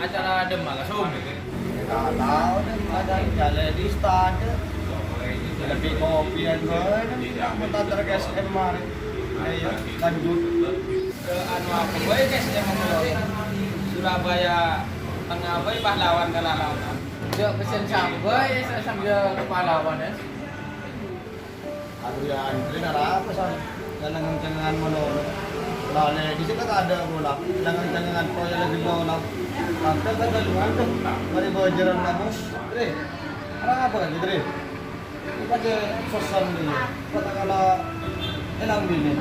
Acara adem langsung. Tahu dan ada jalan di stadion. Lebih kopi dan gue, kita terkes kemarin. Ayo lanjut Ke anu apa bae guys yang mau Surabaya tengah bae pahlawan kalalawan. Jok pesen sampai sambil ke pahlawan ya. Aduh ya antri nara apa san? Jangan jangan mono. Lalu di sini kan ada bola. Jangan pro yang lagi bola. Nanti kan ada luar mari bajaran namus. Dre. Apa kan Dre? Pakai sosam ni. Katakanlah elang bini.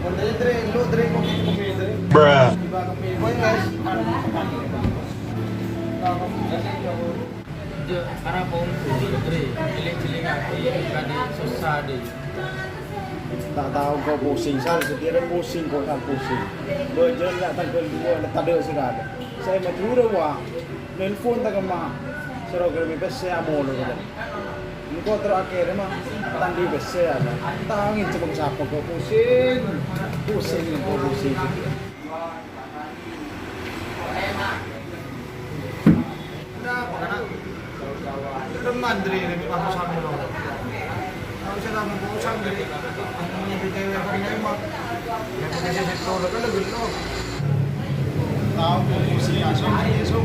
Kalau Dre, lu Dre kopi Dre. Bruh. Iba kopi boy guys. Jok arah pom Dre. Cilik-cilik api kadi susah deh. Tak tahu kau pusing, sal setiap pusing kau tak pusing. Berjalan tanggal 2 tak ada sudah ada. Saya macam wah, nelfon tak kemana. Serok kerja besar amol ada. Engkau terakhir mah tandi besar ada. Tangin coba siapa kau pusing, kau pusing. Kenapa kan? Itu mandiri ni pasal sama lo. Kalau saya nak berusaha mandiri, punya bicara yang kami memang yang kita sektor kan lebih loh. Tahu posisi asal ni so,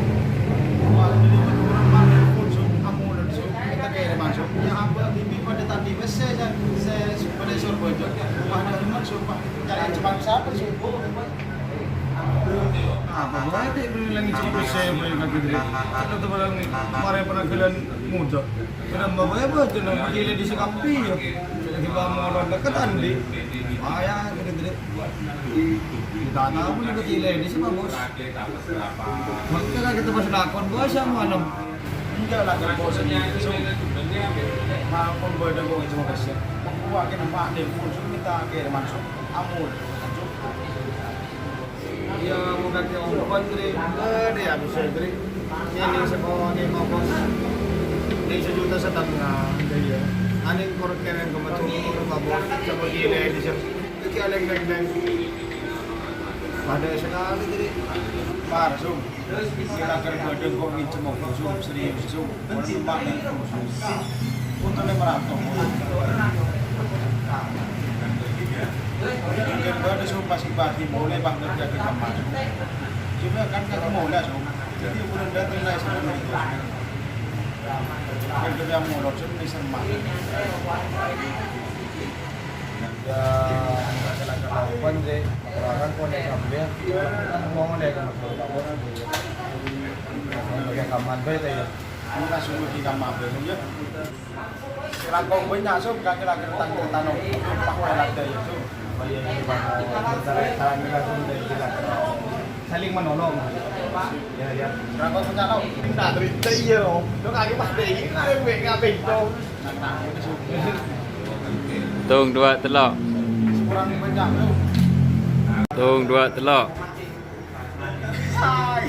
kalau jadi orang mana pun so, kamu dan so kita kaya masuk. Yang apa bibi pada tadi besar saya pada sorbo itu. Pada rumah so, jalan cepat siapa so. Apa boleh beli lagi cukup saya beli lagi diri. Kalau tu barang ni kemarin pernah kalian muda. Kena bawa apa? Kena pergi di sekampi. Jadi bawa orang dekat andi. Ayah kena diri. Kita tahu pun juga tidak di sini bos. Maka kita pas lakon bos yang mana? Enggak lah kalau bos ni. So, maupun boleh dah bawa cuma kasih. Buat kena mak dia pun kita kira masuk. Amul. Ya mau kaki orang Dre, dia habis Dre. Ini sekolah ni mau bos. Ini 1,5 juta dia. Aning koreken kematu bos. Sama gila di sini. Kita leng. Pada sekali Dre. Par sum. Kita akan berdeng kok ni cuma sum serius sum. Orang mak ni sum. Untuk ni meratok. Mungkin pada so pagi mulai bangun kerja kita masuk. Cuma kan kita mulai so. Jadi bulan datang lagi sebelum itu. Kan kita mulai so ni sama. Ya, kalau pun je, orang pun yang ambil, kan mau dia kan kalau orang kamar baik ya. Kita suruh di kamar baik ya. Kelakon banyak so, kan kita tanam, pakai lada ya so. Saling menolong. Ya. Berapa punya kau? Tidak cerita iya loh. Lo kaki pada ini ngapain kau? Tung 2 telok. Kurang banyak tu. Tung 2 telok. Hai.